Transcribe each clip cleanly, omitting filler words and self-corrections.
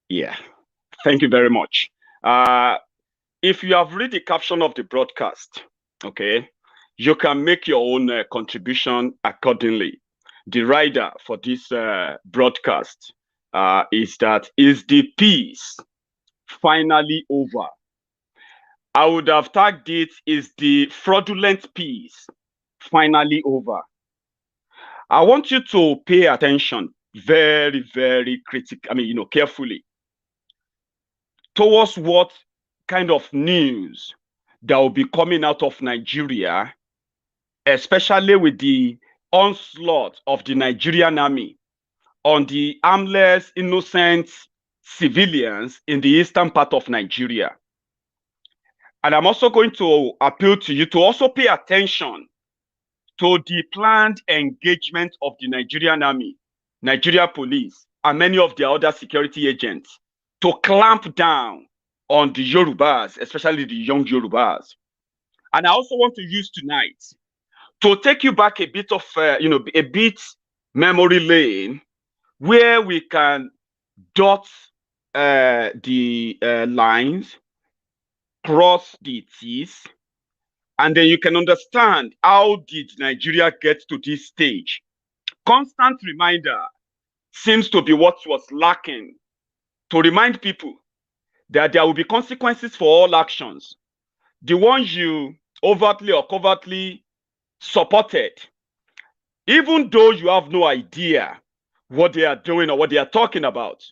Yeah, thank you very much. Uh, if you have read the caption of the broadcast, okay, you can make your own contribution accordingly. The rider for this broadcast is the peace finally over? I would have tagged it, is the fraudulent peace finally over? I want you to pay attention very, very critical. Carefully towards what kind of news that will be coming out of Nigeria, especially with the onslaught of the Nigerian army on the harmless, innocent civilians in the eastern part of Nigeria. And I'm also going to appeal to you to also pay attention to the planned engagement of the Nigerian army, Nigeria police, and many of their other security agents to clamp down on the Yorubas, especially the young Yorubas. And I also want to use tonight to take you back a bit of, a bit memory lane where we can dot the lines, cross the T's, and then you can understand how did Nigeria get to this stage. Constant reminder seems to be what was lacking to remind people that there will be consequences for all actions. The ones you overtly or covertly supported, even though you have no idea what they are doing or what they are talking about.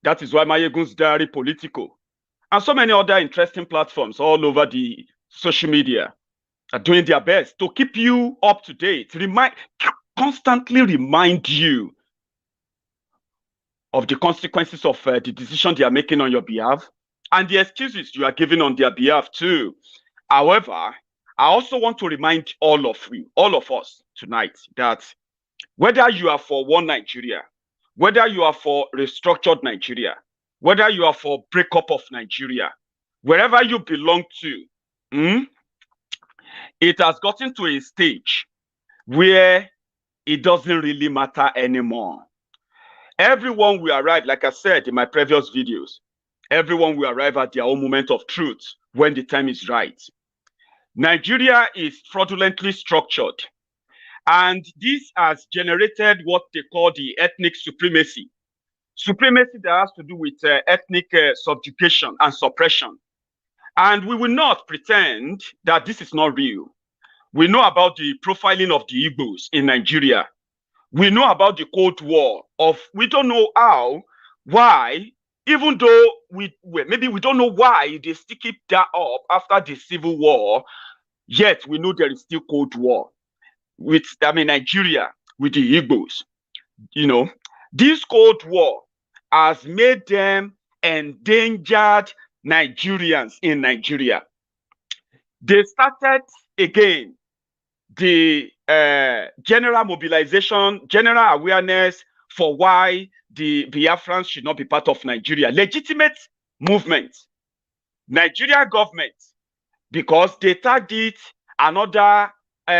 That is why Mayegun's Diary Political and so many other interesting platforms all over the social media are doing their best to keep you up to date, constantly remind you of the consequences of the decision they are making on your behalf and the excuses you are giving on their behalf too. However, I also want to remind all of you, all of us tonight, that whether you are for one Nigeria, whether you are for restructured Nigeria, whether you are for breakup of Nigeria, wherever you belong to, it has gotten to a stage where it doesn't really matter anymore. Everyone will arrive, like I said in my previous videos, everyone will arrive at their own moment of truth when the time is right. Nigeria is fraudulently structured, and this has generated what they call the ethnic supremacy. Supremacy that has to do with ethnic subjugation and suppression. And we will not pretend that this is not real. We know about the profiling of the Igbos in Nigeria. We know about the Cold War we don't know how, why, even though maybe we don't know why they still keep that up after the Civil War, yet we know there is still Cold War with, Nigeria, with the Igbos. This Cold War has made them endangered Nigerians in Nigeria. They started again the general mobilization, general awareness for why the Biafrans should not be part of Nigeria. Legitimate movement. Nigeria government, because they tagged it another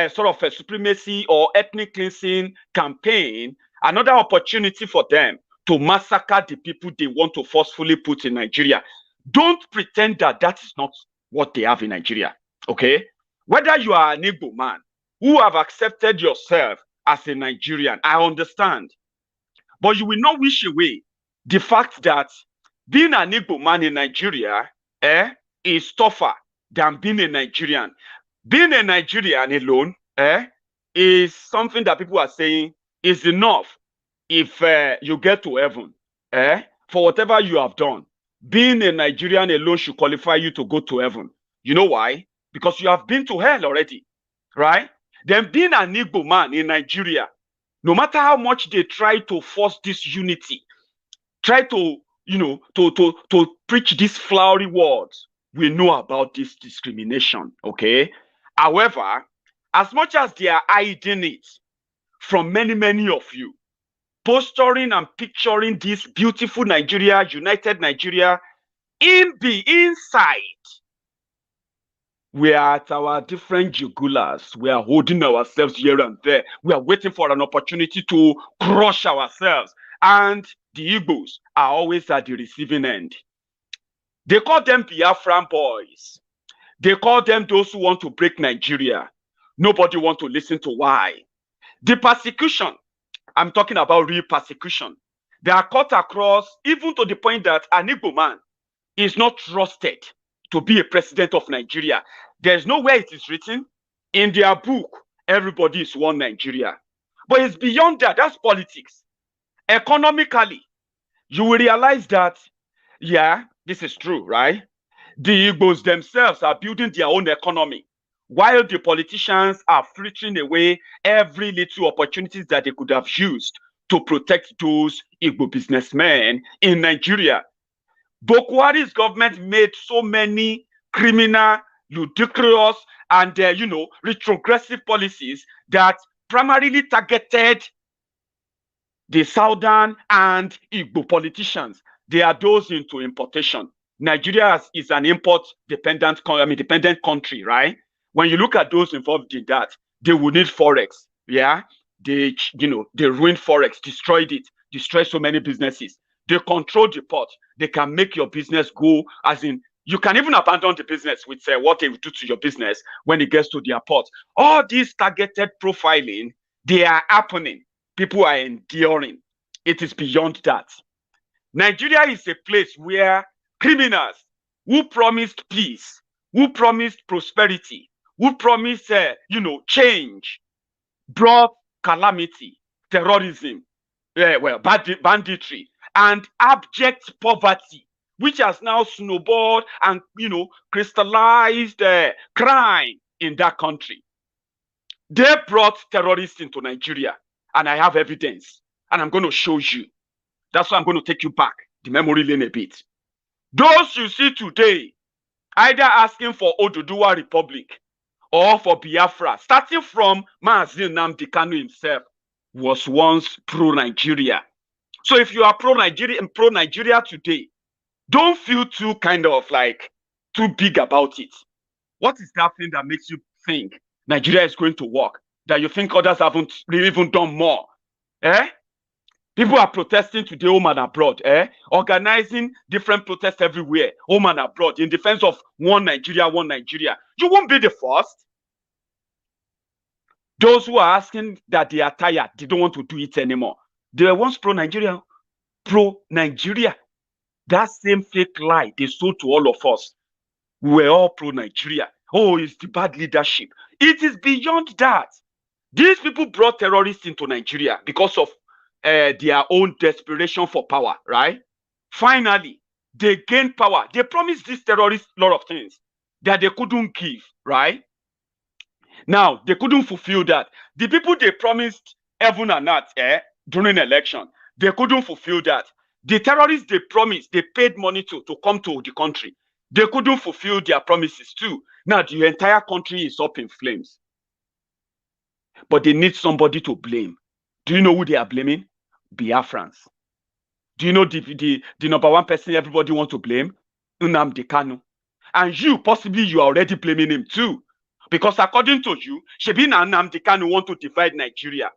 sort of a supremacy or ethnic cleansing campaign, another opportunity for them to massacre the people they want to forcefully put in Nigeria. Don't pretend that that is not what they have in Nigeria, okay? Whether you are an Igbo man who have accepted yourself as a Nigerian, I understand. But you will not wish away the fact that being an Igbo man in Nigeria is tougher than being a Nigerian. Being a Nigerian alone is something that people are saying is enough if you get to heaven for whatever you have done. Being a Nigerian alone should qualify you to go to heaven. You know why? Because you have been to hell already, right? Then being an Igbo man in Nigeria, no matter how much they try to force this unity, try to, to preach these flowery words, we know about this discrimination, okay? However, as much as they are hiding it from many, many of you, posturing and picturing this beautiful Nigeria, united Nigeria, in the inside, we are at our different jugulars. We are holding ourselves here and there. We are waiting for an opportunity to crush ourselves. and the Igbos are always at the receiving end. They call them Biafran boys. They call them those who want to break Nigeria. Nobody wants to listen to why. The persecution, I'm talking about real persecution. They are cut across, even to the point that an Igbo man is not trusted to be a president of Nigeria. There's nowhere it is written. In their book, everybody is one Nigeria. But it's beyond that. That's politics. Economically, you will realize that, yeah, this is true, right? The Igbos themselves are building their own economy, while the politicians are frittering away every little opportunities that they could have used to protect those Igbo businessmen in Nigeria. Boko Haram's government made so many criminal, ludicrous, and retrogressive policies that primarily targeted the Southern and Igbo politicians. They are those into importation. Nigeria is an import-dependent country, right? When you look at those involved in that, they will need forex. Yeah, they ruined forex, destroyed so many businesses. They control the port. They can make your business go, as in you can even abandon the business with what they will do to your business when it gets to their port. All these targeted profiling, they are happening. People are enduring. It is beyond that. Nigeria is a place where criminals who promised peace, who promised prosperity, who promised, change, brought calamity, terrorism, banditry, and abject poverty, which has now snowballed and, crystallized crime in that country. They brought terrorists into Nigeria, and I have evidence, and I'm going to show you. That's why I'm going to take you back the memory lane a bit. Those you see today, either asking for Oduduwa Republic or for Biafra, starting from Mazi Nnamdi Kanu himself, was once pro-Nigeria. So if you are pro-Nigeria today, don't feel too too big about it. What is that thing that makes you think Nigeria is going to work? That you think others haven't really even done more? People are protesting today, home and abroad, organizing different protests everywhere, home and abroad, in defense of one Nigeria, one Nigeria. You won't be the first. Those who are asking that they are tired, they don't want to do it anymore. They were once pro-Nigeria. Pro-Nigeria. That same fake lie they sold to all of us. We were all pro-Nigeria. Oh, it's the bad leadership. It is beyond that. These people brought terrorists into Nigeria because of their own desperation for power, right? Finally, they gained power. They promised these terrorists a lot of things that they couldn't give, right? Now, they couldn't fulfill that. The people they promised heaven and earth during election, they couldn't fulfill that. The terrorists they promised, they paid money to come to the country. They couldn't fulfill their promises too. Now, the entire country is up in flames. But they need somebody to blame. Do you know who they are blaming? Biafrans. Do you know the number one person everybody wants to blame? Nnamdi Kanu. And you, possibly you are already blaming him too. Because according to you, Shebi and Nnamdi Kanu want to divide Nigeria.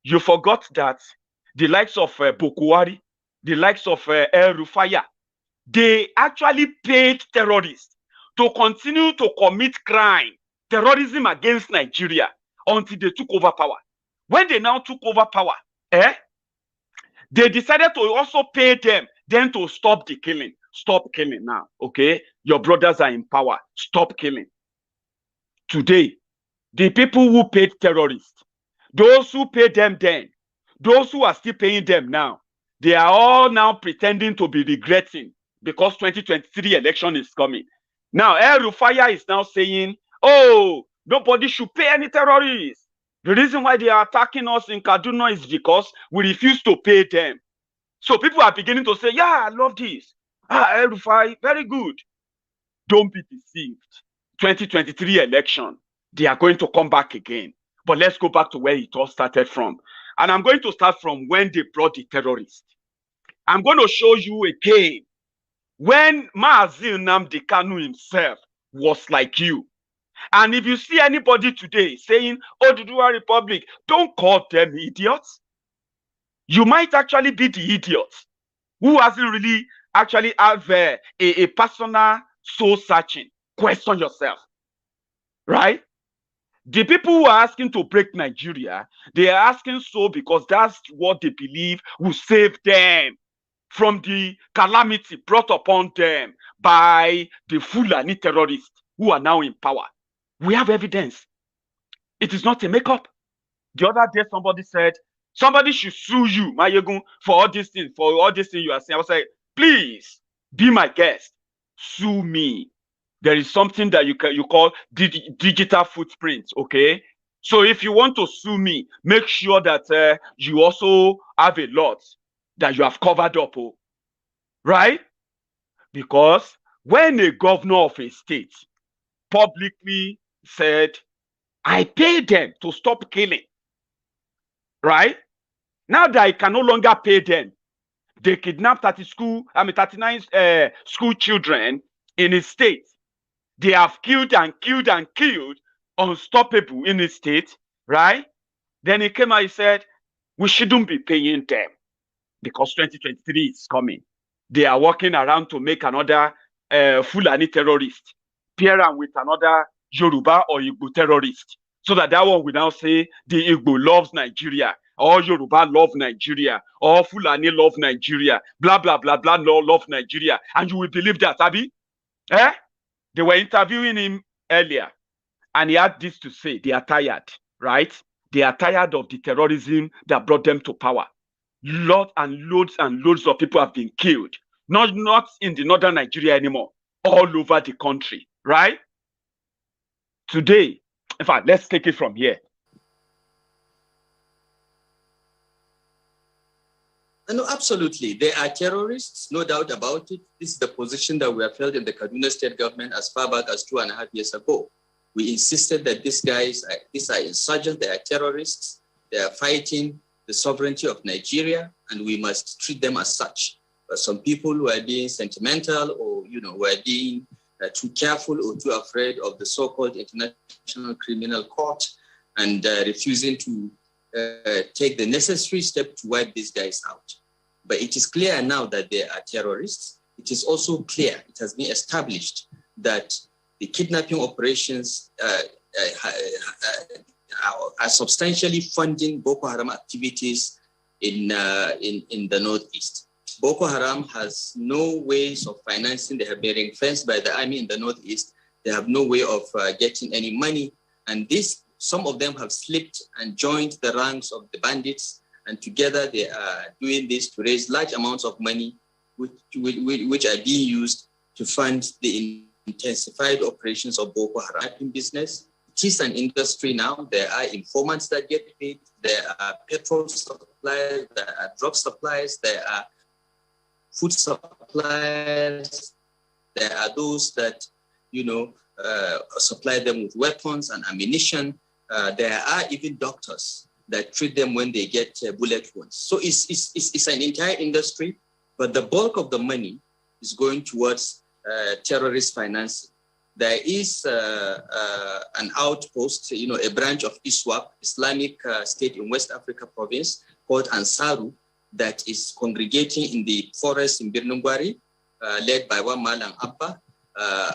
You forgot that the likes of Boko Haram, the likes of El Rufai, they actually paid terrorists to continue to commit crime, terrorism against Nigeria until they took over power. When they now took over power, they decided to also pay them then to stop the killing. Stop killing now, okay? Your brothers are in power. Stop killing. Today, the people who paid terrorists, those who paid them then, those who are still paying them now, they are all now pretending to be regretting because 2023 election is coming. Now, El Rufai is now saying, oh, nobody should pay any terrorists. The reason why they are attacking us in Kaduna is because we refuse to pay them. So people are beginning to say, yeah, I love this. El Rufai, very good. Don't be deceived. 2023 election, they are going to come back again. But let's go back to where it all started from. And I'm going to start from when they brought the terrorists. I'm going to show you again when Mazi Nnamdi Kanu himself was like you. And if you see anybody today saying, Oduduwa Republic, don't call them idiots. You might actually be the idiot who hasn't really actually have a personal soul searching. Question yourself, right? The people who are asking to break Nigeria, they are asking so because that's what they believe will save them from the calamity brought upon them by the Fulani terrorists who are now in power. We have evidence. It is not a makeup. The other day, somebody said, somebody should sue you, Mayegun, for all these things you are saying. I was like, please be my guest. Sue me. There is something that you call digital footprint, okay? So if you want to sue me, make sure that you also have a lot that you have covered up, right? Because when a governor of a state publicly said, I paid them to stop killing, right? Now that I can no longer pay them, they kidnapped 39 school children in his state. They have killed and killed and killed unstoppable in his state, right? Then he came out, he said, we shouldn't be paying them because 2023 is coming. They are working around to make another Fulani terrorist pair am with another Yoruba or Igbo terrorist, so that one will now say the Igbo loves Nigeria, or Yoruba love Nigeria, or Fulani love Nigeria, blah blah blah blah, love Nigeria, and you will believe that, Abi? They were interviewing him earlier, and he had this to say: they are tired, right? They are tired of the terrorism that brought them to power. Loads and loads of people have been killed, not in the northern Nigeria anymore, all over the country, right? Today, in fact, let's take it from here. No, absolutely. They are terrorists, no doubt about it. This is the position that we have held in the Kaduna state government as far back as 2.5 years ago. We insisted that these are insurgents, they are terrorists, they are fighting the sovereignty of Nigeria, and we must treat them as such. But some people who are being sentimental, or were being too careful or too afraid of the so-called International Criminal Court, and refusing to take the necessary step to wipe these guys out. But it is clear now that they are terrorists. It is also clear, it has been established that the kidnapping operations are substantially funding Boko Haram activities in the Northeast. Boko Haram has no ways of financing. They have been ring-fenced by the army in the Northeast. They have no way of getting any money. And some of them have slipped and joined the ranks of the bandits. And together they are doing this to raise large amounts of money, which are being used to fund the intensified operations of Boko Haram business. It is an industry now. There are informants that get paid. There are petrol suppliers. There are drug suppliers. There are food suppliers. There are those that, supply them with weapons and ammunition. There are even doctors that treat them when they get bullet wounds. So it's an entire industry, but the bulk of the money is going towards terrorist financing. There is an outpost, a branch of ISWAP, Islamic State in West Africa province, called Ansaru, that is congregating in the forest in Birnungwari, led by one Malang Abba.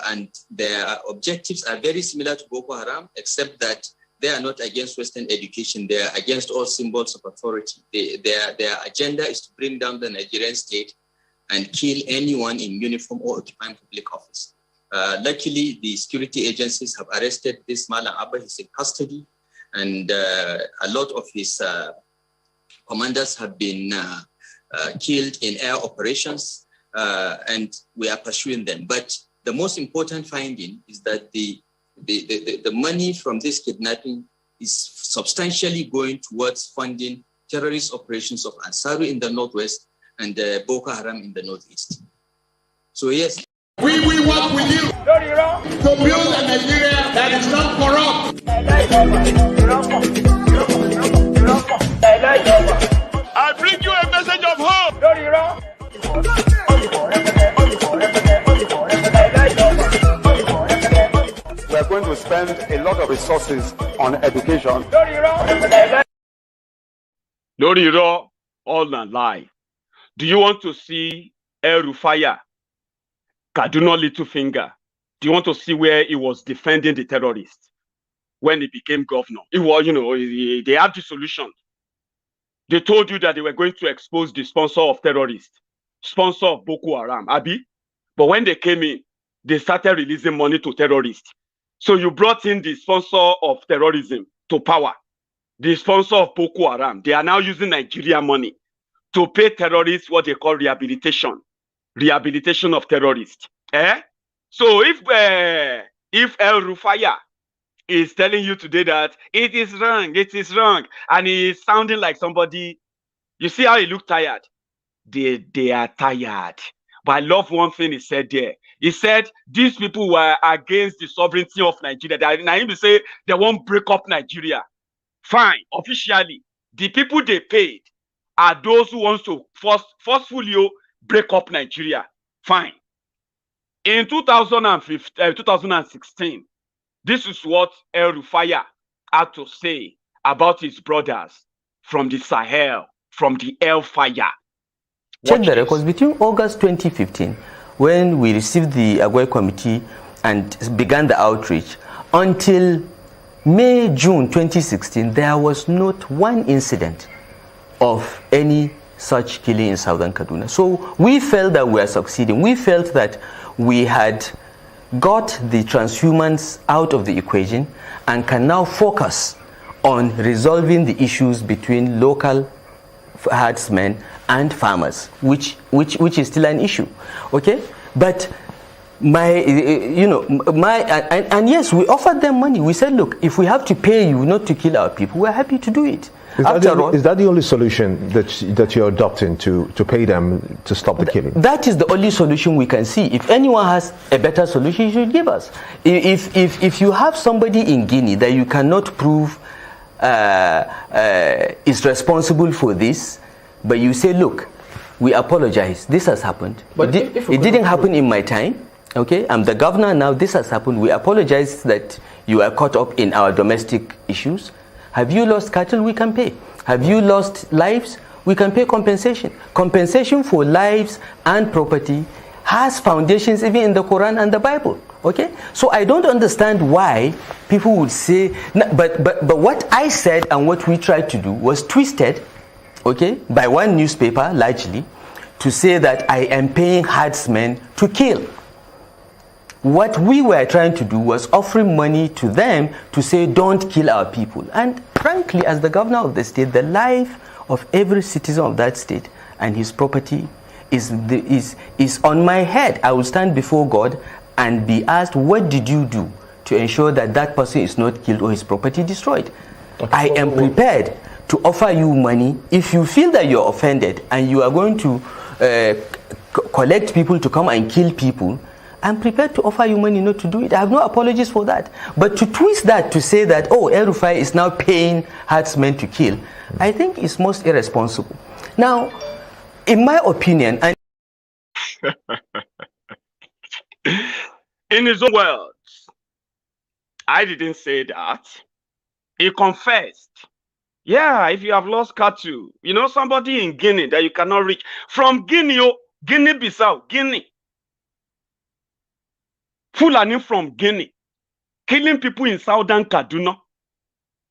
And their objectives are very similar to Boko Haram, except that they are not against Western education. They are against all symbols of authority. Their agenda is to bring down the Nigerian state and kill anyone in uniform or occupying public office. Luckily, the security agencies have arrested this Malang Abba. He's in custody, and a lot of his commanders have been killed in air operations, and we are pursuing them. But the most important finding is that the money from this kidnapping is substantially going towards funding terrorist operations of Ansaru in the Northwest and Boko Haram in the Northeast. So yes. We will work with you to build a Nigeria that is not corrupt. I bring you a message of hope. We are going to spend a lot of resources on education. Lórí irọ́, All a lie. Do you want to see El Rufaya, Kaduna Littlefinger? Do you want to see where he was defending the terrorists when he became governor? It was, they had the solution. They told you that they were going to expose the sponsor of terrorists, sponsor of Boko Haram, Abi. But when they came in, they started releasing money to terrorists. So you brought in the sponsor of terrorism to power, the sponsor of Boko Haram. They are now using Nigeria money to pay terrorists what they call rehabilitation of terrorists. So if El Rufaya is telling you today that it is wrong, and he is sounding like somebody, you see how he looked tired? They are tired. But I love one thing he said there. He said these people were against the sovereignty of Nigeria. Now him say they won't break up Nigeria. Fine, officially, the people they paid are those who want to forcefully break up Nigeria. Fine. In 2016, this is what El Rufaya had to say about his brothers from the Sahel, from the Hellfire. Check the records between August 2015, when we received the Agwai Committee and began the outreach, until May, June 2016, there was not one incident of any such killing in southern Kaduna. So we felt that we were succeeding. We felt that we had got the transhumans out of the equation and can now focus on resolving the issues between local herdsmen and farmers, which is still an issue. Okay, but yes, we offered them money. We said, look, if we have to pay you not to kill our people, we're happy to do it. Is that the only solution that you're adopting, to pay them to stop the killing? That is the only solution we can see. If anyone has a better solution, you should give us. If you have somebody in Guinea that you cannot prove is responsible for this, but you say, look, we apologize, this has happened. But it didn't happen in my time. Okay, I'm the governor now, this has happened. We apologize that you are caught up in our domestic issues. Have you lost cattle? We can pay. Have you lost lives? We can pay compensation. Compensation for lives and property has foundations even in the Quran and the Bible. Okay, so I don't understand why people would say, but what I said and what we tried to do was twisted, okay, by one newspaper largely, to say that I am paying herdsmen to kill. What we were trying to do was offering money to them to say, don't kill our people. And frankly, as the governor of the state, the life of every citizen of that state and his property is on my head. I will stand before God and be asked, what did you do to ensure that that person is not killed or his property destroyed? Okay. I am prepared to offer you money if you feel that you're offended and you are going to collect people to come and kill people. I'm prepared to offer you money not to do it. I have no apologies for that. But to twist that to say that, oh, El Rufai is now paying herdsmen to kill, I think is most irresponsible. Now, in my opinion, and in his own words, I didn't say that. He confessed. Yeah, if you have lost cattle, somebody in Guinea that you cannot reach, from Guinea, Guinea-Bissau, Guinea, Fulani from Guinea, killing people in southern Kaduna.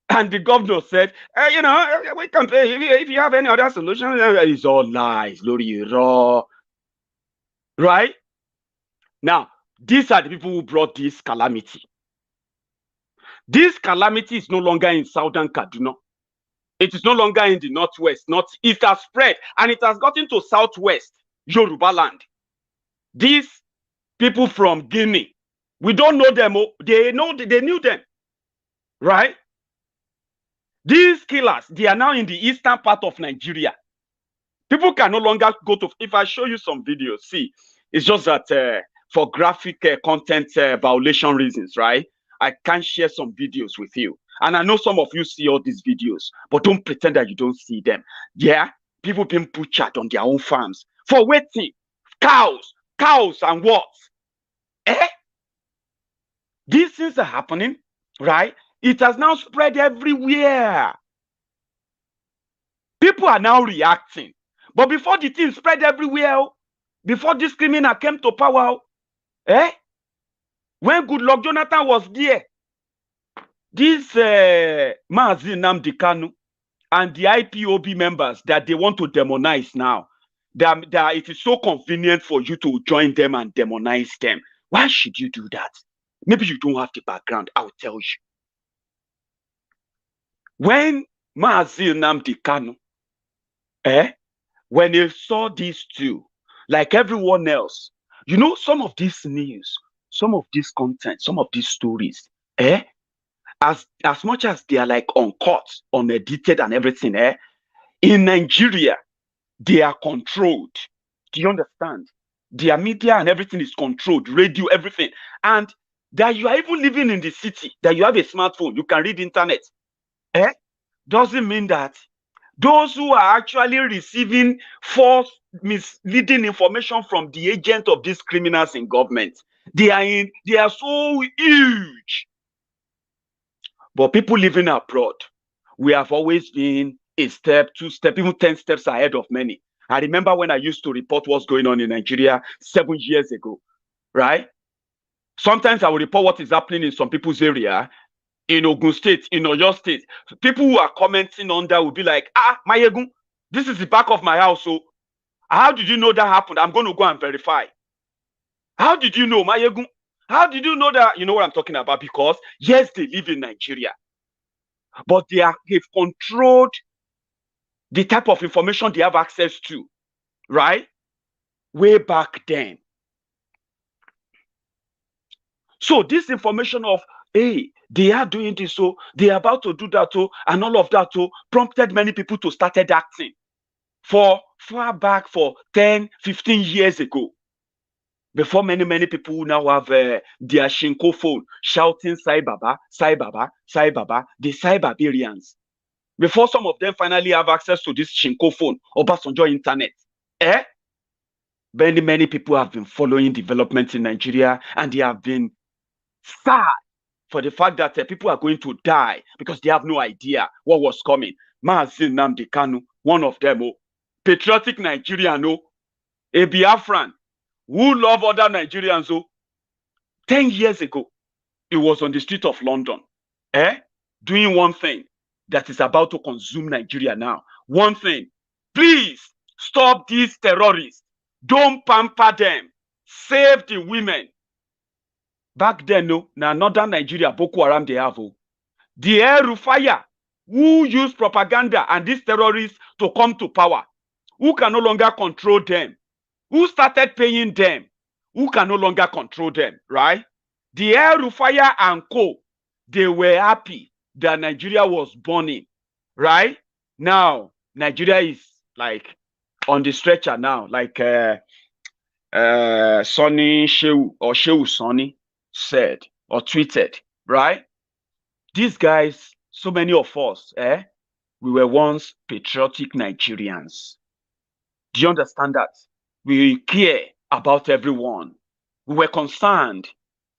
And the governor said, we can pay. If you have any other solution, it's all lies, Lori Raw. Right? Now, these are the people who brought this calamity. This calamity is no longer in southern Kaduna. It is no longer in the northwest. It has spread, and it has gotten to southwest Yoruba land. These people from Guinea, we don't know them. They knew them, right? These killers, they are now in the eastern part of Nigeria. People can no longer go to. If I show you some videos, see, it's just that for graphic content violation reasons, right? I can't share some videos with you, and I know some of you see all these videos, but don't pretend that you don't see them. Yeah, people being butchered on their own farms for waiting, cows, and what? These things are happening, right? It has now spread everywhere. People are now reacting. But before the thing spread everywhere, before this criminal came to power, when Goodluck Jonathan was there, this Mazi Nnamdi Kanu and the IPOB members that they want to demonize now, that it is so convenient for you to join them and demonize them. Why should you do that? Maybe you don't have the background. I'll tell you. When Mazi Nnamdi Kanu, when they saw these two, like everyone else, you know, some of this news, some of this content, some of these stories, as much as they are like uncut, unedited and everything, in Nigeria, they are controlled. Do you understand? Their media and everything is controlled, radio, everything. And that you are even living in the city, that you have a smartphone, you can read internet, doesn't mean that those who are actually receiving false, misleading information from the agent of these criminals in government, they are so huge. But people living abroad, we have always been a step, 2 steps, even 10 steps ahead of many. I remember when I used to report what's going on in Nigeria 7 years ago, right? Sometimes I will report what is happening in some people's area, in Ogun State, in Oyo State. People who are commenting on that will be like, Mayegun, this is the back of my house. So how did you know that happened? I'm going to go and verify. How did you know, Mayegun? How did you know that? You know what I'm talking about? Because yes, they live in Nigeria, but they've controlled the type of information they have access to, right? Way back then. So this information of, hey, they are doing this, so they are about to do that, and all of that, prompted many people to start acting for far back, for 10, 15 years ago. Before many people now have their Shinko phone shouting Sai Baba, Sai Baba, Sai Baba, the Cybarbarians. Before some of them finally have access to this Shinko phone or Obasanjo internet. Many people have been following developments in Nigeria, and they have been sad for the fact that people are going to die because they have no idea what was coming. Mazi Nnamdi Kanu, one of them, patriotic Nigerian, a Biafran, who love other Nigerians. 10 years ago, he was on the street of London, doing one thing that is about to consume Nigeria now. One thing, please stop these terrorists. Don't pamper them. Save the women. Back then, now northern Nigeria, Boko Haram, they have. The El Rufai, who use propaganda and these terrorists to come to power, who can no longer control them, who started paying them, who can no longer control them, right? The El Rufai and co, they were happy that Nigeria was burning, right? Now, Nigeria is like on the stretcher now, like Sonny Shehu or Shehu Sonny said or tweeted, right? These guys, so many of us, we were once patriotic Nigerians. Do you understand that? We care about everyone. We were concerned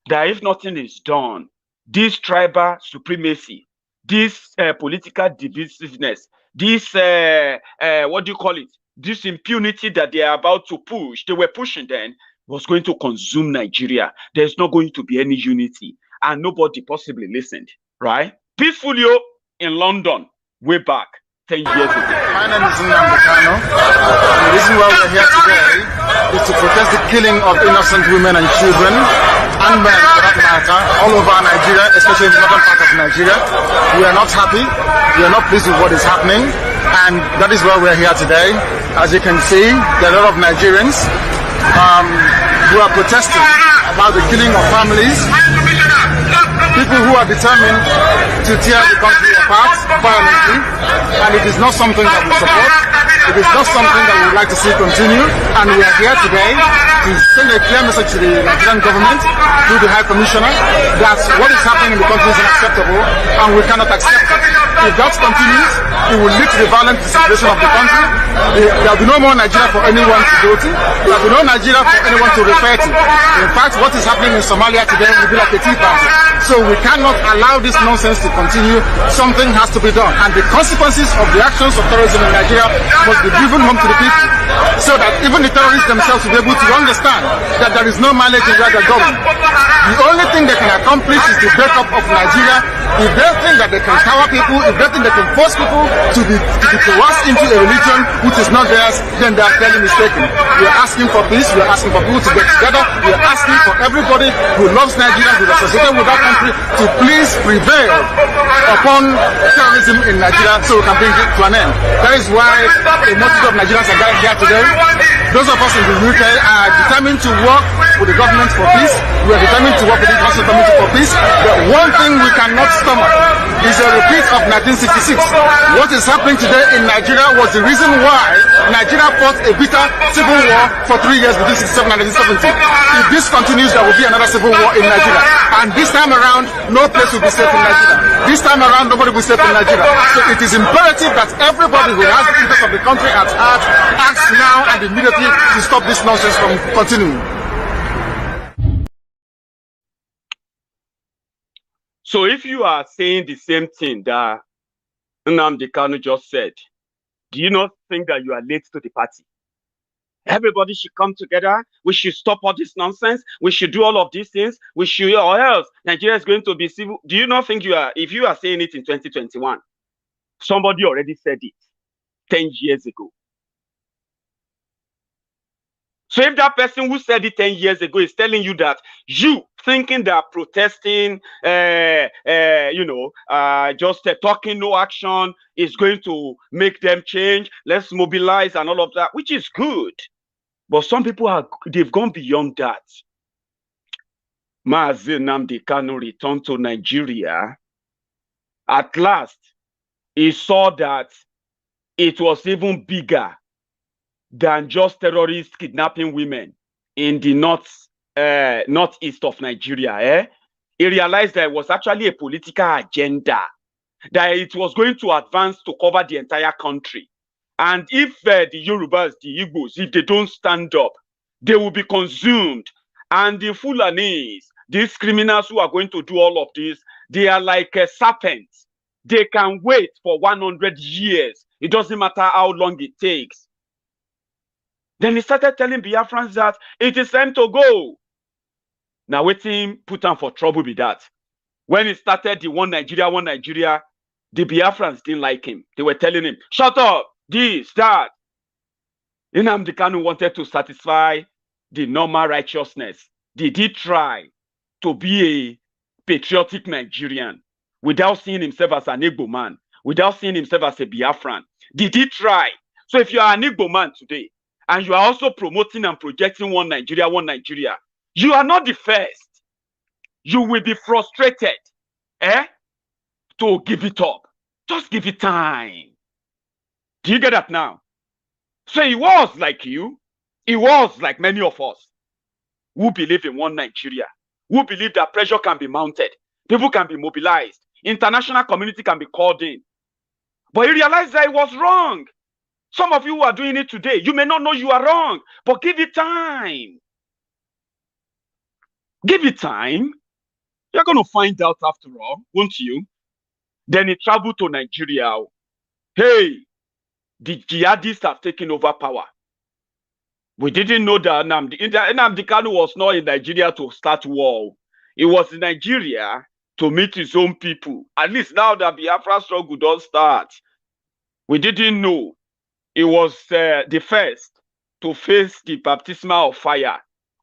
that if nothing is done, this tribal supremacy, this political divisiveness, this, what do you call it? This impunity that they are about to push, they were pushing then, was going to consume Nigeria. There's not going to be any unity. And nobody possibly listened, right? Peacefully in London, way back 10 years ago. My name is Nnamdi Kanu. The reason why we're here today is to protest the killing of innocent women and children, and men for that matter, all over Nigeria, especially in the northern part of Nigeria. We are not happy. We are not pleased with what is happening. And that is why we're here today. As you can see, there are a lot of Nigerians who are protesting about the killing of families, people who are determined to tear the country apart violently, and it is not something that we support. It is not something that we would like to see continue, and we are here today to send a clear message to the Nigerian government through the High Commissioner that what is happening in the country is unacceptable, and we cannot accept it. If that continues, it will lead to the violent disintegration of the country. There will be no more Nigeria for anyone to go to. There will be no Nigeria for anyone to refer to. In fact, what is happening in Somalia today will be like a tea party. So we cannot allow this nonsense to continue. Something has to be done. And the consequences of the actions of terrorism in Nigeria must be driven home to the people, so that even the terrorists themselves will be able to understand that there is no mileage in where they're going. The only thing they can accomplish is the breakup of Nigeria. If they think that they can cower people, if they think they can force people to be coerced into a religion which is not theirs, then they are clearly mistaken. We are asking for peace. We are asking for people to get together. We are asking for everybody who loves Nigeria, who is associated with that country, to please prevail upon terrorism in Nigeria so we can bring it to an end. That is why a multitude of Nigerians are gathered here today. Those of us in the UK are determined to work with the government for peace. We are determined to work with the International Community for peace. But one thing we cannot stomach is a repeat of 1966. What is happening today in Nigeria was the reason why Nigeria fought a bitter civil war for 3 years between 1967 and 1970. If this continues, there will be another civil war in Nigeria. And this time around, no place will be safe in Nigeria. This time around, nobody will be safe in Nigeria. So it is imperative that everybody who has the interest of the country at heart acts now and immediately to stop this nonsense from continuing. So if you are saying the same thing that Nnamdi Kanu just said, do you not think that you are late to the party? Everybody should come together. We should stop all this nonsense. We should do all of these things. We should, or else Nigeria is going to be civil. Do you not think you are, if you are saying it in 2021, somebody already said it 10 years ago. So if that person who said it 10 years ago is telling you that you thinking that protesting, just talking no action is going to make them change, let's mobilize and all of that, which is good. But some people they've gone beyond that. Mazi Nnamdi Kanu returned to Nigeria. At last, he saw that it was even bigger than just terrorists kidnapping women in the northeast of Nigeria. He realized that it was actually a political agenda, that it was going to advance to cover the entire country. And if the Yorubas, the Igbos, if they don't stand up, they will be consumed. And the Fulanis, these criminals who are going to do all of this, they are like serpents. They can wait for 100 years. It doesn't matter how long it takes. Then he started telling Biafrans that it is time to go. Now, waiting put him for trouble with that. When he started the one Nigeria, the Biafrans didn't like him. They were telling him, shut up, this, that. Nnamdi Kanu wanted to satisfy the normal righteousness. Did he try to be a patriotic Nigerian without seeing himself as an Igbo man, without seeing himself as a Biafran? Did he try? So if you are an Igbo man today, and you are also promoting and projecting one Nigeria, you are not the first. You will be frustrated, to give it up. Just give it time. Do you get that now? So he was like you. He was like many of us who believe in one Nigeria, who believe that pressure can be mounted, people can be mobilized, international community can be called in. But he realized that it was wrong. Some of you who are doing it today, you may not know you are wrong, but give it time. Give it time. You're going to find out after all, won't you? Then he traveled to Nigeria. Hey, the jihadists have taken over power. We didn't know that Nnamdi Kanu was not in Nigeria to start war. He was in Nigeria to meet his own people. At least now that Biafra struggle don't start. We didn't know. He was the first to face the baptismal fire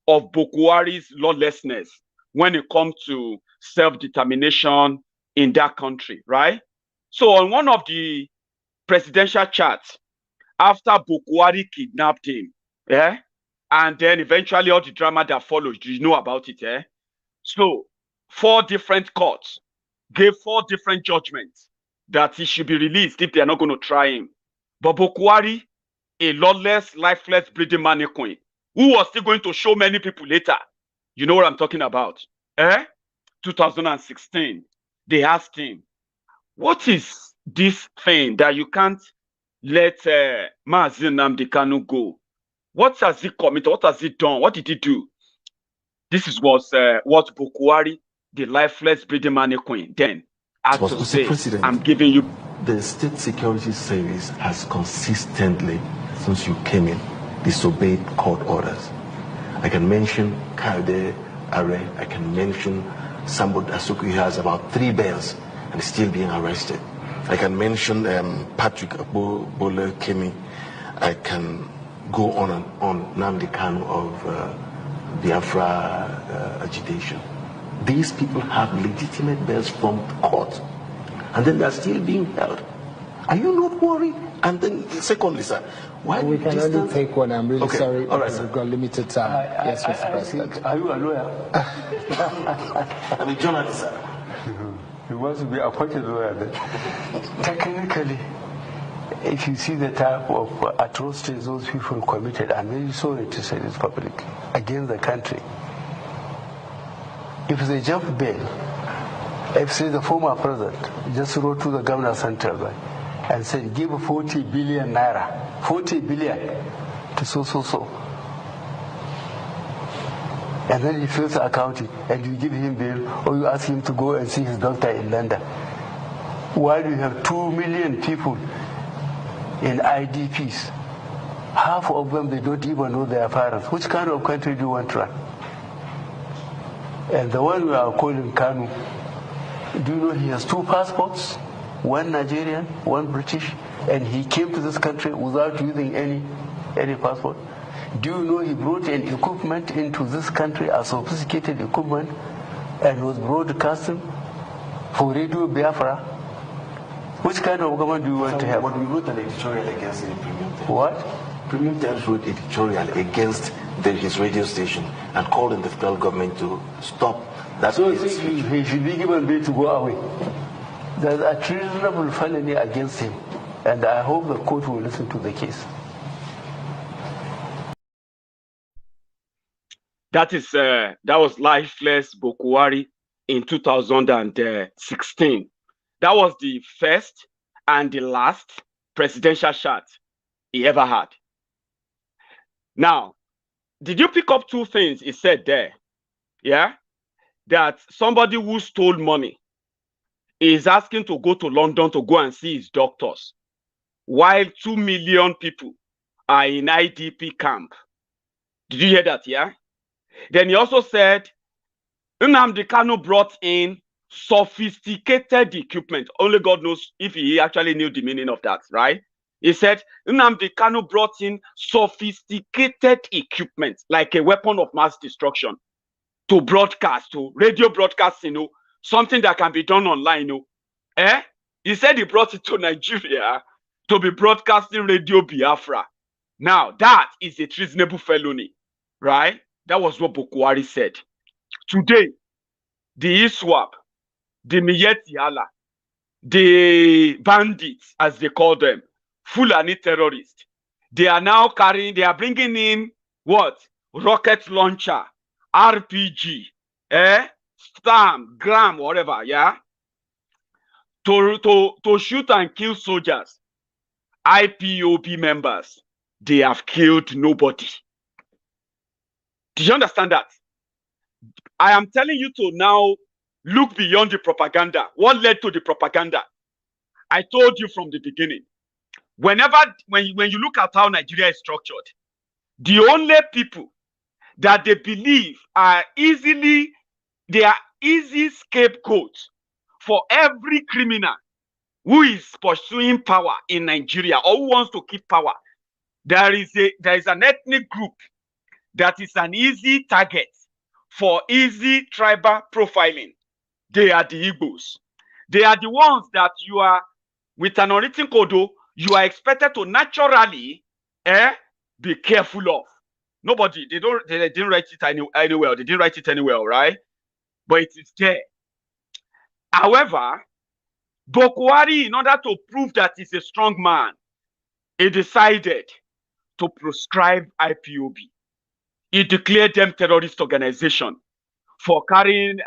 of Boko Haram's lawlessness when it comes to self-determination in that country, right? So on one of the presidential chats, after Boko Haram kidnapped him, and then eventually all the drama that followed, do you know about it? So 4 different courts gave 4 different judgments that he should be released if they are not going to try him. But Boko Haram, a lawless, lifeless, breeding mannequin, who was still going to show many people later. You know what I'm talking about? 2016, they asked him, what is this thing that you can't let Mazi Nnamdi Kanu go? What has he committed? What has he done? What did he do? This is what Boko Haram the lifeless breeding mannequin then had to Mr. say, President, I'm giving you. the State Security Service has consistently, since you came in, disobeyed court orders. I can mention Kayode Are, I can mention Sambo Asuku, he has about 3 bails and is still being arrested. I can mention Patrick Bole Kemi. I can go on and on, Nnamdi Kanu of Biafra agitation. These people have legitimate bails from the court, and then they're still being held. Are you not worried? And then, secondly, sir, why we can only take one? I'm really sorry. All right, we've got limited time. Yes, Mr. President. Are you a lawyer? I'm a journalist, sir. You want to be appointed lawyer then? Technically, if you see the type of atrocities those people committed, I'm very sorry to say this publicly, against the country. If they jump bail, if say the former president just wrote to the governor central bank and said, give 40 billion naira, 40 billion to so. And then he fills the accounting and you give him bail or you ask him to go and see his doctor in London. While you have 2 million people in IDPs, half of them they don't even know their parents. Which kind of country do you want to run? And the one we are calling Kanu, do you know he has 2 passports? One Nigerian, one British, and he came to this country without using any passport. Do you know he brought an equipment into this country, a sophisticated equipment, and was broadcasting for Radio Biafra? Which kind of government do you want to have? But we wrote an editorial against him in Premium Times. What? Premium Times wrote editorial against his radio station and called on the federal government to stop that. So he should be given bail to go away. There's a treasonable felony against him, and I hope the court will listen to the case. That was lifeless Bokuwari in 2016. That was the first and the last presidential shot he ever had. Now, did you pick up 2 things he said there? Yeah? That somebody who stole money is asking to go to London to go and see his doctors, while 2 million people are in IDP camp. Did you hear that, yeah? Then he also said, Nnamdi Kanu brought in sophisticated equipment. Only God knows if he actually knew the meaning of that, right? He said, Nnamdi Kanu brought in sophisticated equipment, like a weapon of mass destruction, to broadcast, to radio broadcast, something that can be done online, He said he brought it to Nigeria to be broadcasting Radio Biafra. Now, that is a treasonable felony, right? That was what Bokuwari said. Today, the ISWAP, the Miyetti Allah, the bandits, as they call them, Fulani terrorists, they are bringing in what? Rocket launcher, RPG, STAM, GRAM, whatever, yeah? To shoot and kill soldiers, IPOB members. They have killed nobody. Do you understand that? I am telling you to now look beyond the propaganda. What led to the propaganda? I told you from the beginning. When you look at how Nigeria is structured, the only people that they believe are easy scapegoats for every criminal who is pursuing power in Nigeria or who wants to keep power, there is an ethnic group that is an easy target for easy tribal profiling. They are the Igbos. They are the ones that you are, with an unwritten code, you are expected to naturally be careful of. Nobody, they didn't write it anywhere. They didn't write it anywhere, right? But it is there. However, Bokuwari, in order to prove that he's a strong man, he decided to proscribe IPOB. He declared them terrorist organization for carrying,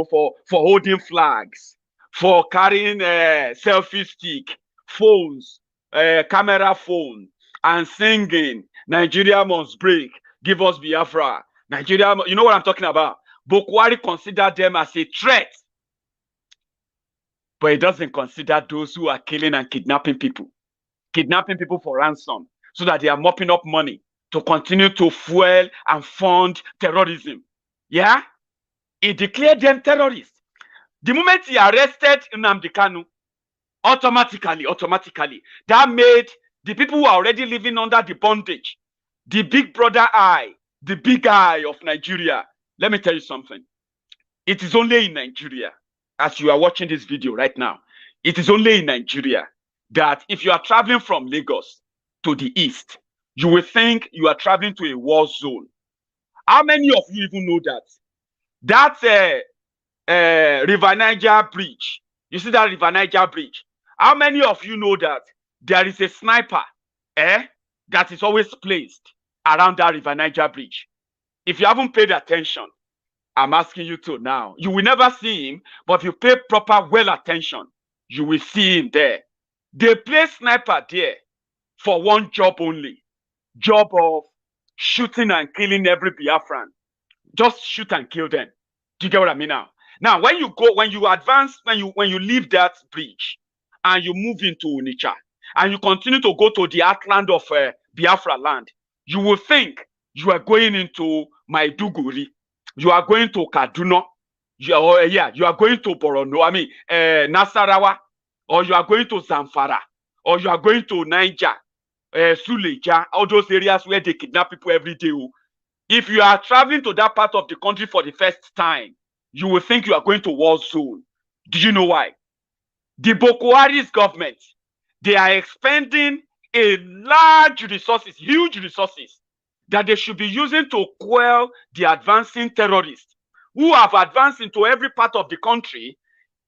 for holding flags, for carrying selfie stick, phones, camera phone, and singing, Nigeria must break, give us Biafra. Nigeria, you know what I'm talking about? Boko Haram consider them as a threat. But it doesn't consider those who are killing and kidnapping people for ransom, so that they are mopping up money to continue to fuel and fund terrorism. Yeah? He declared them terrorists. The moment he arrested Nnamdi Kanu, automatically, that made the people who are already living under the bondage, the big brother eye, the big eye of Nigeria. Let me tell you something. It is only in Nigeria, as you are watching this video right now, it is only in Nigeria that if you are traveling from Lagos to the east, you will think you are traveling to a war zone. How many of you even know that? That River Niger Bridge, you see that River Niger Bridge? How many of you know that there is a sniper that is always placed around that River Niger Bridge? If you haven't paid attention, I'm asking you to now. You will never see him, but if you pay proper well attention, you will see him there. They place sniper there for one job only. Job of shooting and killing every Biafran. Just shoot and kill them. Do you get what I mean now? Now, when you advance, when you leave that bridge and you move into Onitsha and you continue to go to the heartland of Biafra land, you will think you are going into Maiduguri. You are going to Kaduna. You are going to Borno. Nasarawa. Or you are going to Zamfara. Or you are going to Niger, Suleja, all those areas where they kidnap people every day. If you are traveling to that part of the country for the first time, you will think you are going to war zone. Do you know why? The Boko Haram's government, they are expending a large resources, huge resources, that they should be using to quell the advancing terrorists who have advanced into every part of the country.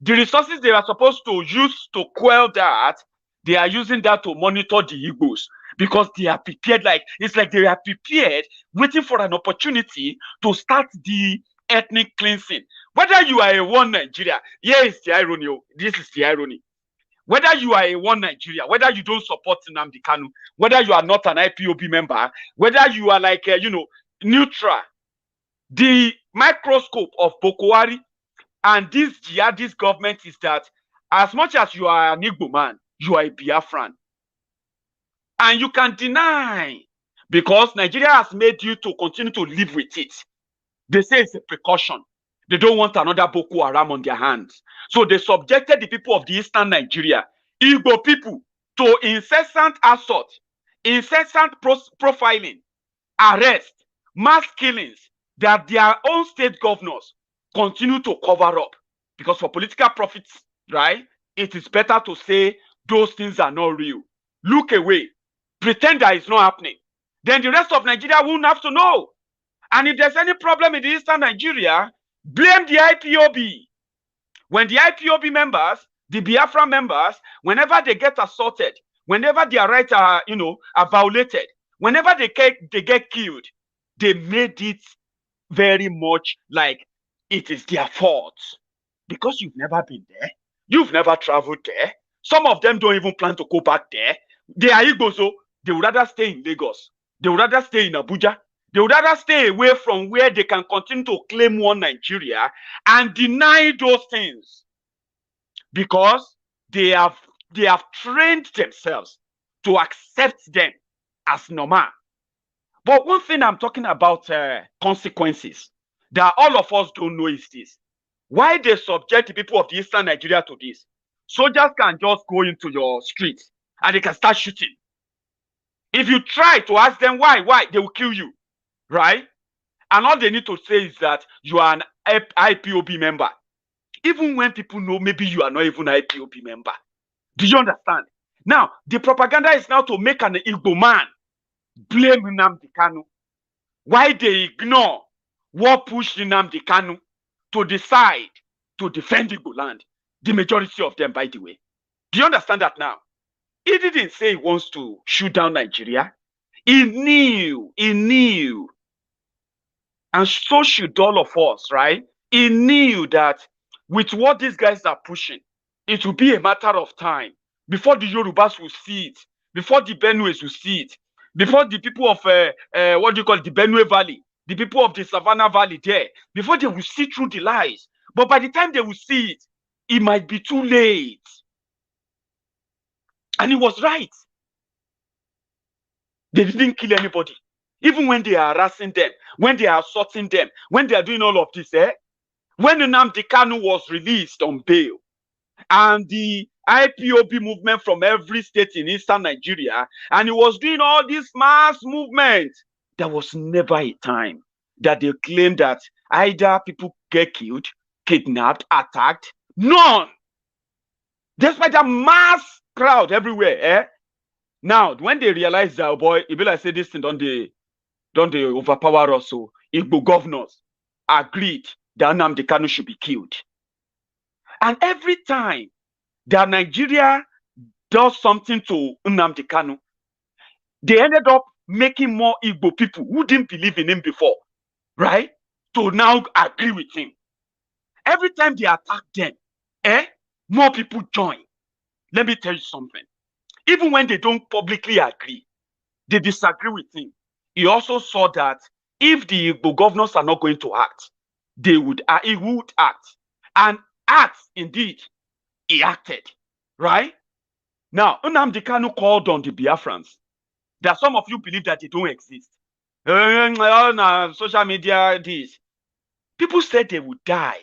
The resources they are supposed to use to quell that, they are using that to monitor the Igbos, because they are prepared, it's like they are prepared, waiting for an opportunity to start the ethnic cleansing. Whether you are a one Nigeria, here is the irony. This is the irony. Whether you are a one Nigeria, whether you don't support Nnamdi Kanu, whether you are not an IPOB member, whether you are neutral, the microscope of Boko Haram and this jihadist government is that as much as you are an Igbo man, you are a Biafran. And you can deny, because Nigeria has made you to continue to live with it. They say it's a precaution. They don't want another Boko Haram on their hands. So they subjected the people of the eastern Nigeria, Igbo people, to incessant assault, incessant profiling, arrest, mass killings that their own state governors continue to cover up. Because for political profits, right, it is better to say those things are not real. Look away. Pretend that it's not happening. Then the rest of Nigeria won't have to know. And if there's any problem in the eastern Nigeria, blame the IPOB. When the IPOB members, the Biafra members, whenever they get assaulted, whenever their rights are, are violated, whenever they get killed, they made it very much like it is their fault. Because you've never been there. You've never traveled there. Some of them don't even plan to go back there. They are Igbos, so they would rather stay in Lagos. They would rather stay in Abuja. They would rather stay away from where they can continue to claim one Nigeria and deny those things, because they have trained themselves to accept them as normal. But one thing I'm talking about, consequences that all of us don't know is this: why they subject the people of the eastern Nigeria to this. Soldiers can just go into your streets and they can start shooting. If you try to ask them why, they will kill you. Right? And all they need to say is that you are an IPOB member. Even when people know maybe you are not even an IPOB member. Do you understand? Now, the propaganda is now to make an Igbo man blame Nnamdi Kanu. Why they ignore what pushed Nnamdi Kanu to decide to defend Igbo land. The majority of them, by the way. Do you understand that now? He didn't say he wants to shoot down Nigeria. He knew. And so should all of us, right? He knew that with what these guys are pushing, it will be a matter of time before the Yorubas will see it, before the Benues will see it, before the people of, the Benue Valley, the people of the Savannah Valley there, before they will see through the lies. But by the time they will see it, it might be too late. And he was right. They didn't kill anybody. Even when they are harassing them, when they are assaulting them, when they are doing all of this, when Nnamdi Kanu was released on bail, and the IPOB movement from every state in eastern Nigeria, and he was doing all this mass movement, there was never a time that they claimed that either people get killed, kidnapped, attacked. None. Despite the mass crowd everywhere, Now, when they realize that, oh boy, it be like say this thing don't they overpower us, so Igbo governors agreed that Nnamdi Kanu should be killed. And every time that Nigeria does something to Nnamdi Kanu, they ended up making more Igbo people who didn't believe in him before, right, to now agree with him. Every time they attack them, more people join. Let me tell you something. Even when they don't publicly agree, they disagree with him. He also saw that if the Igbo governors are not going to act, he would act. And act, indeed, he acted, right? Now, Nnamdi Kanu called on the Biafrans. There are some of you believe that they don't exist. On social media, this. People said they would die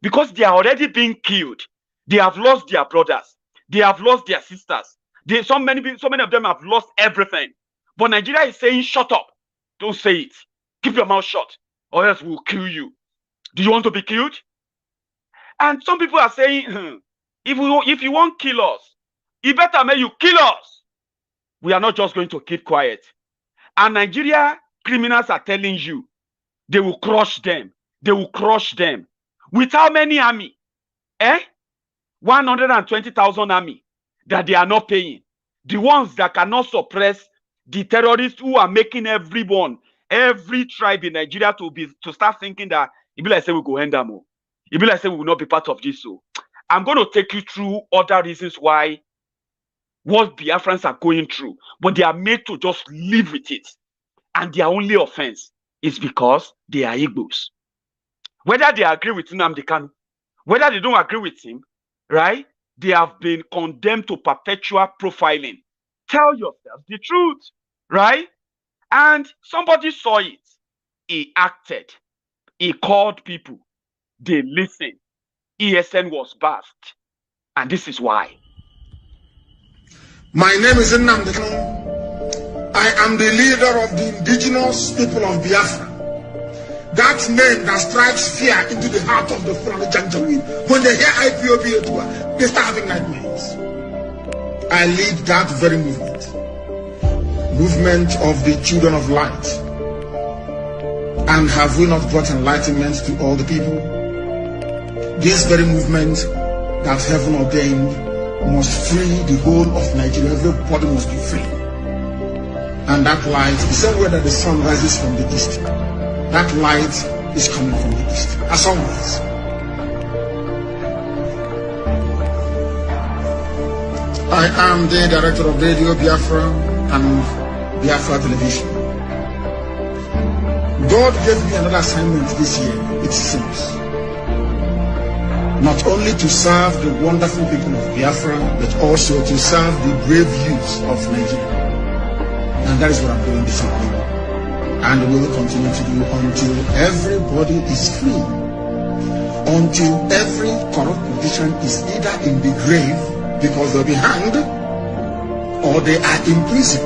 because they are already being killed. They have lost their brothers. They have lost their sisters. So many of them have lost everything. But Nigeria is saying, shut up. Don't say it. Keep your mouth shut, or else we'll kill you. Do you want to be killed? And some people are saying, if you won't kill us, it better make you kill us. We are not just going to keep quiet. And Nigeria criminals are telling you, they will crush them. They will crush them. With how many army? 120,000 army that they are not paying. The ones that cannot suppress the terrorists who are making every tribe in Nigeria to start thinking that it be like say we go end them. It be like say we will not be part of this. So I'm going to take you through other reasons why what Biafrans are going through, but they are made to just live with it. And their only offense is because they are Igbos. Whether they agree with Nnamdi Kanu, whether they don't agree with him, right? They have been condemned to perpetual profiling. Tell yourself the truth, right? And somebody saw it. He acted. He called people. They listened. ESN was bathed. And this is why. My name is Nnamdi Kanu. I am the leader of the indigenous people of Biafra. That name that strikes fear into the heart of the Fulani Janjaweed. When they hear IPOB, they start having nightmares. I lead that very movement. Movement of the children of light. And have we not brought enlightenment to all the people? This very movement that heaven ordained must free the whole of Nigeria. Everybody must be free. And that light, the same way that the sun rises from the east, that light is coming from the east, as always. I am the director of Radio Biafra and Biafra Television. God gave me another assignment this year, it seems. Not only to serve the wonderful people of Biafra, but also to serve the brave youths of Nigeria. And that is what I'm doing this evening. And will continue to do until everybody is free, until every corrupt politician is either in the grave because they'll be hanged or they are in prison.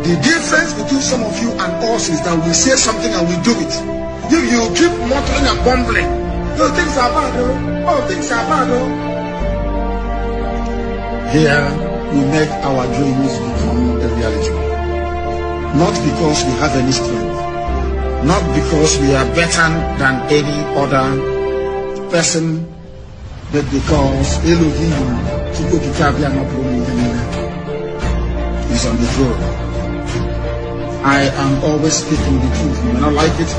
The difference between some of you and us is that we say something and we do it. If you keep muttering and bumbling, those things are bad, oh, things are bad, oh. Here we make our dreams become a reality. Not because we have any strength, not because we are better than any other person, but because Elohim is on the throne. I am always speaking the truth. You may not like it,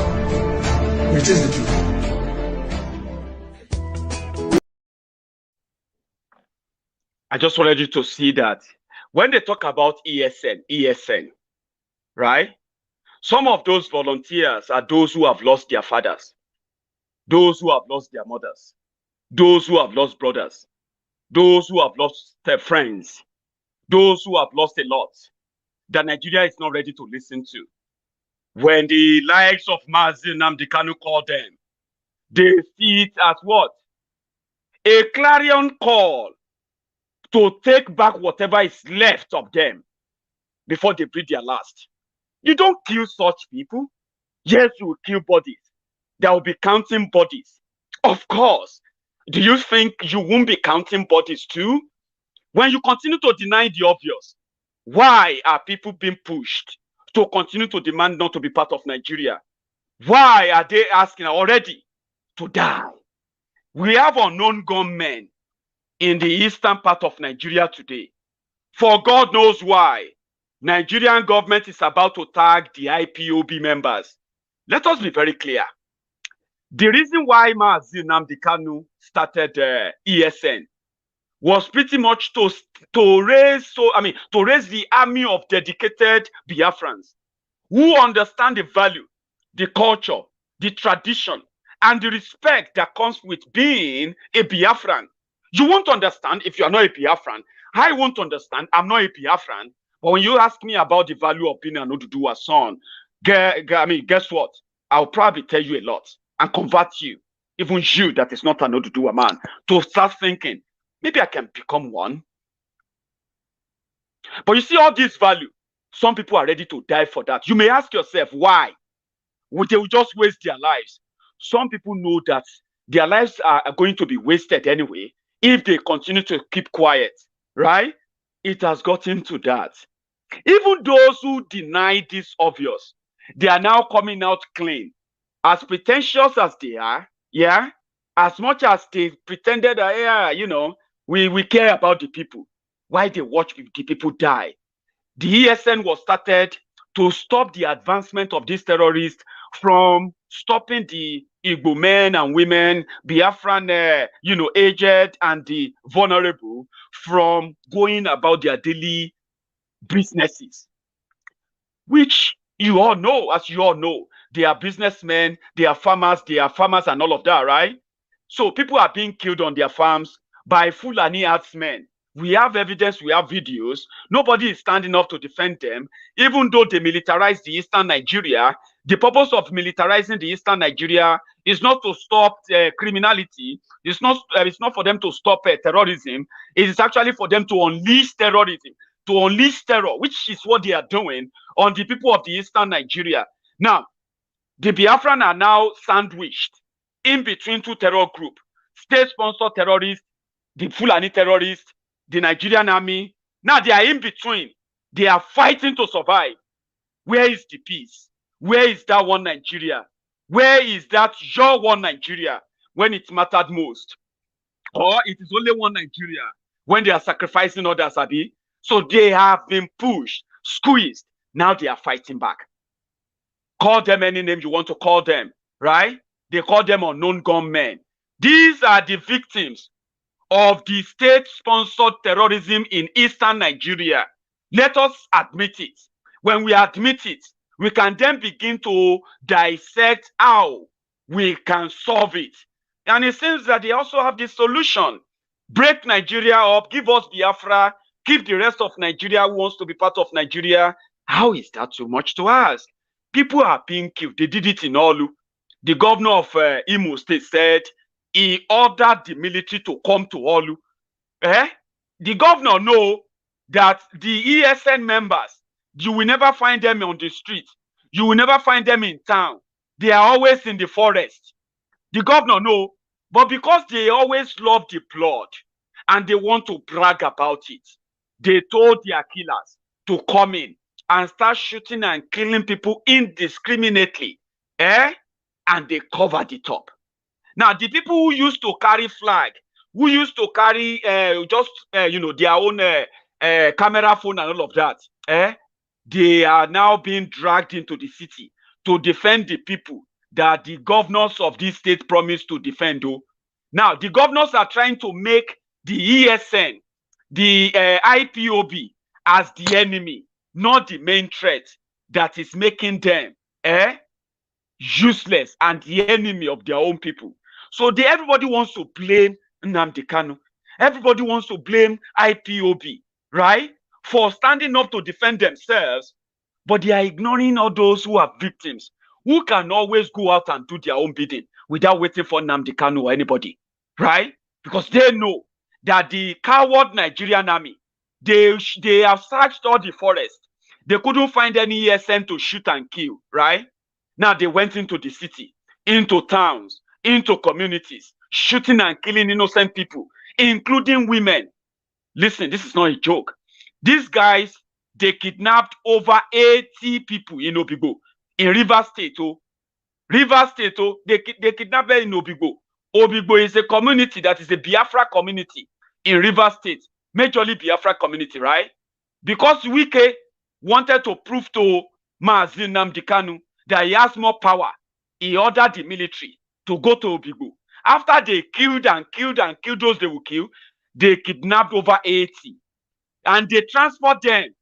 but it is the truth. I just wanted you to see that when they talk about ESN, right? Some of those volunteers are those who have lost their fathers, those who have lost their mothers, those who have lost brothers, those who have lost their friends, those who have lost a lot that Nigeria is not ready to listen to. When the likes of Mazi Nnamdi Kanu call them, they see it as what? A clarion call to take back whatever is left of them before they breathe their last. You don't kill such people. Yes, you will kill bodies. There will be counting bodies. Of course. Do you think you won't be counting bodies too? When you continue to deny the obvious, why are people being pushed to continue to demand not to be part of Nigeria? Why are they asking already to die? We have unknown gunmen in the eastern part of Nigeria today. For God knows why. Nigerian government is about to tag the IPOB members. Let us be very clear. The reason why Mazi Nnamdi Kanu started ESN was pretty much to raise the army of dedicated Biafrans who understand the value, the culture, the tradition, and the respect that comes with being a Biafran. You won't understand if you are not a Biafran. I won't understand. I'm not a Biafran. But when you ask me about the value of being an Oduduwa son, guess what? I'll probably tell you a lot and convert you, even you that is not an Oduduwa man, to start thinking, maybe I can become one. But you see all this value, some people are ready to die for that. You may ask yourself, why? They will just waste their lives. Some people know that their lives are going to be wasted anyway if they continue to keep quiet, right? It has gotten to that. Even those who deny this obvious, they are now coming out clean. As pretentious as they are, yeah, as much as they pretended that, yeah, you know, we care about the people. Why they watch the people die? The ESN was started to stop the advancement of these terrorists from stopping the Igbo men and women, Biafran, aged and the vulnerable from going about their daily businesses, which you all know, as you all know, they are businessmen, they are farmers and all of that, right? So people are being killed on their farms by Fulani herdsmen. We have evidence, we have videos. Nobody is standing up to defend them, even though they militarized the eastern Nigeria. The purpose of militarizing the eastern Nigeria is not to stop criminality. It's not for them to stop terrorism. It is actually for them to unleash terrorism, to unleash terror, which is what they are doing on the people of the eastern Nigeria. Now, the Biafran are now sandwiched in between two terror groups, state-sponsored terrorists, the Fulani terrorists, the Nigerian army. Now they are in between. They are fighting to survive. Where is the peace? Where is that one Nigeria? Where is that your one Nigeria when it mattered most? Or it is only one Nigeria when they are sacrificing others, Abi? So they have been pushed, squeezed. Now they are fighting back. Call them any name you want to call them, right? They call them unknown gunmen. These are the victims of the state-sponsored terrorism in eastern Nigeria. Let us admit it. When we admit it, we can then begin to dissect how we can solve it. And it seems that they also have the solution. Break Nigeria up, give us Biafra, keep the rest of Nigeria who wants to be part of Nigeria. How is that too much to ask? People are being killed. They did it in Olu. The governor of Imo State said he ordered the military to come to Olu. The governor knows that the ESN members, you will never find them on the street. You will never find them in town. They are always in the forest. The governor knows, but because they always love the blood and they want to brag about it, they told their killers to come in and start shooting and killing people indiscriminately. And they covered it up. Now, the people who used to carry flag, who used to carry their own camera phone and all of that, they are now being dragged into the city to defend the people that the governors of this state promised to defend. Now, the governors are trying to make the ESN, the IPOB, as the enemy, not the main threat. that is making them useless and the enemy of their own people. So everybody wants to blame Nnamdi Kanu. Everybody wants to blame IPOB, right? For standing up to defend themselves, but they are ignoring all those who are victims, who can always go out and do their own bidding without waiting for Nnamdi Kanu or anybody, right? Because they know that the coward Nigerian army, they have searched all the forest. They couldn't find any ESN to shoot and kill, right? Now they went into the city, into towns, into communities, shooting and killing innocent people, including women. Listen, this is not a joke. These guys, they kidnapped over 80 people in Obigbo, in Rivers State. Rivers State, they kidnapped in Obigbo. Obigbo is a community that is a Biafra community in Rivers State, majorly Biafra community, right? Because Wike wanted to prove to Mazi Nnamdi Kanu that he has more power, he ordered the military to go to Obigbo. After they killed and killed and killed those they will kill, they kidnapped over 80. And they transported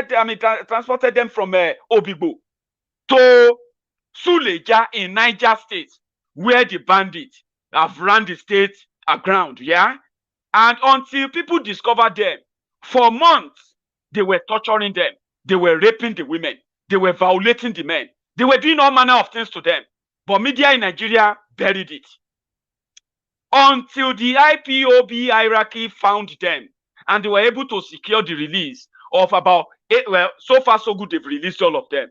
them from Obigbo to Suleja in Niger State, where the bandits have run the state aground, yeah? And until people discovered them, for months, they were torturing them. They were raping the women. They were violating the men. They were doing all manner of things to them. But media in Nigeria buried it. Until the IPOB hierarchy found them, and they were able to secure the release of about 8, well, so far so good, they've released all of them.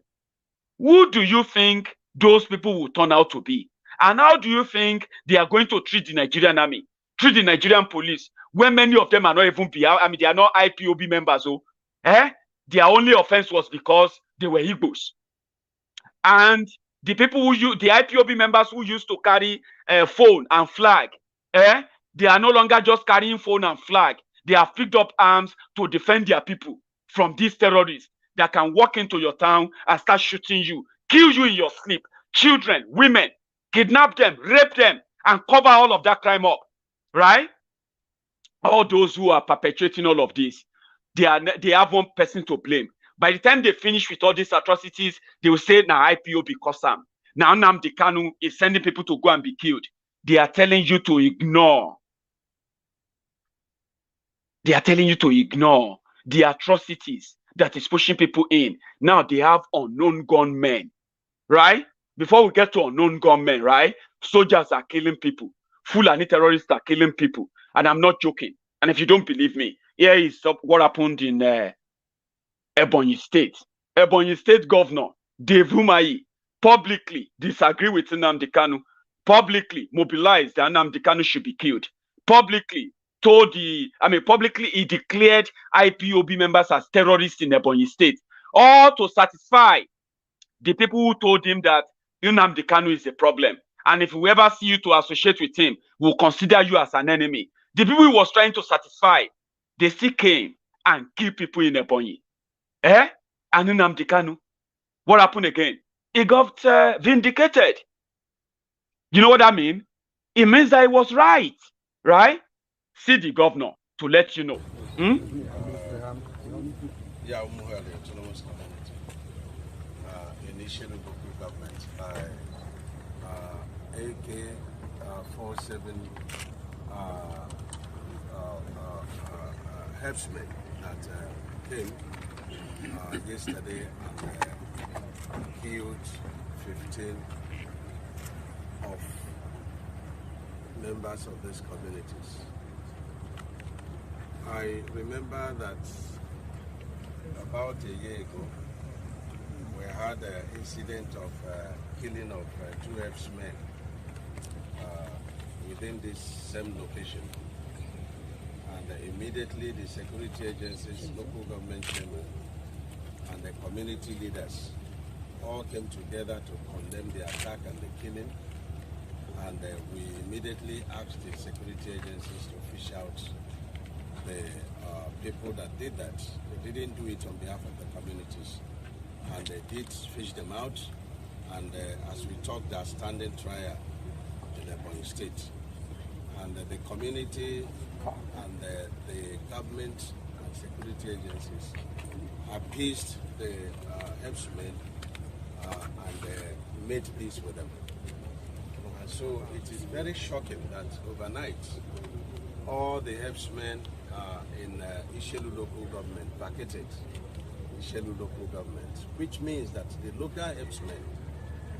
Who do you think those people will turn out to be? And how do you think they are going to treat the Nigerian army, treat the Nigerian police, when many of them are not even, they are not IPOB members, Their only offense was because they were Igbos. And the people the IPOB members who used to carry phone and flag, they are no longer just carrying phone and flag. They have picked up arms to defend their people from these terrorists that can walk into your town and start shooting you, kill you in your sleep, children, women, kidnap them, rape them, and cover all of that crime up, right? All those who are perpetrating all of this, they have one person to blame. By the time they finish with all these atrocities, they will say, now IPOB cause them. Now Nnamdi Kanu is sending people to go and be killed. They are telling you to ignore. They are telling you to ignore the atrocities that is pushing people in. Now they have unknown gunmen, right? Before we get to unknown gunmen, right? Soldiers are killing people. Fulani terrorists are killing people. And I'm not joking. And if you don't believe me, here is what happened in Ebonyi State. Ebonyi State Governor Dave Umahi publicly disagreed with Nnamdi Kanu, publicly mobilized that Nnamdi Kanu should be killed, publicly publicly he declared IPOB members as terrorists in Ebonyi State, all to satisfy the people who told him that Nnamdi Kanu is a problem. And if we ever see you to associate with him, we'll consider you as an enemy. The people he was trying to satisfy, they still came and killed people in Ebonyi. And Nnamdi Kanu, what happened again? He got vindicated. You know what that means? It means that he was right, right? See the governor to let you know. Initially local government by AK-47 herdsmen that came yesterday and killed 15 of members of these communities. I remember that about a year ago, we had an incident of killing of 2 herdsmen within this same location. And immediately the security agencies, local government chairman, and the community leaders all came together to condemn the attack and the killing. And we immediately asked the security agencies to fish out the people that did that. They didn't do it on behalf of the communities. And they did fish them out. And as we talk, they are standing trial in Ebonyi State. And the community and the government and security agencies appeased the herdsmen and made peace with them. And so it is very shocking that overnight all the herdsmen in Ishelu local government vacated Ishelu local government, which means that the local herdsmen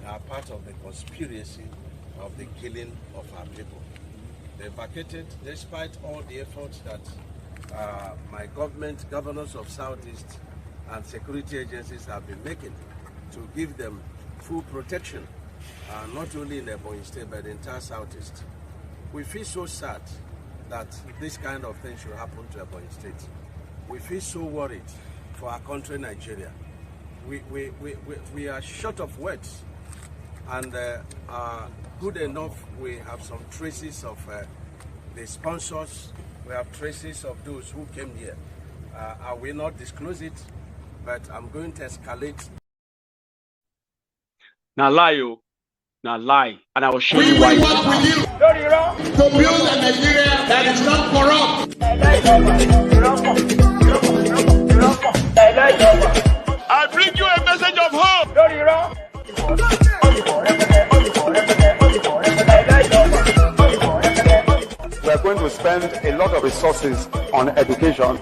are part of the conspiracy of the killing of our people. They vacated despite all the efforts that my government, governors of Southeast and security agencies have been making to give them full protection, not only in Ebonyi State but the entire Southeast. We feel so sad that this kind of thing should happen to Ebonyi State. We feel so worried for our country, Nigeria. We are short of words, and good enough we have some traces of the sponsors, we have traces of those who came here. I will not disclose it, but I'm going to escalate. Now lie, now lie, and I will show you why. We work with you to build a Nigeria that is not corrupt. I bring you a message of hope. We are going to spend a lot of resources on education.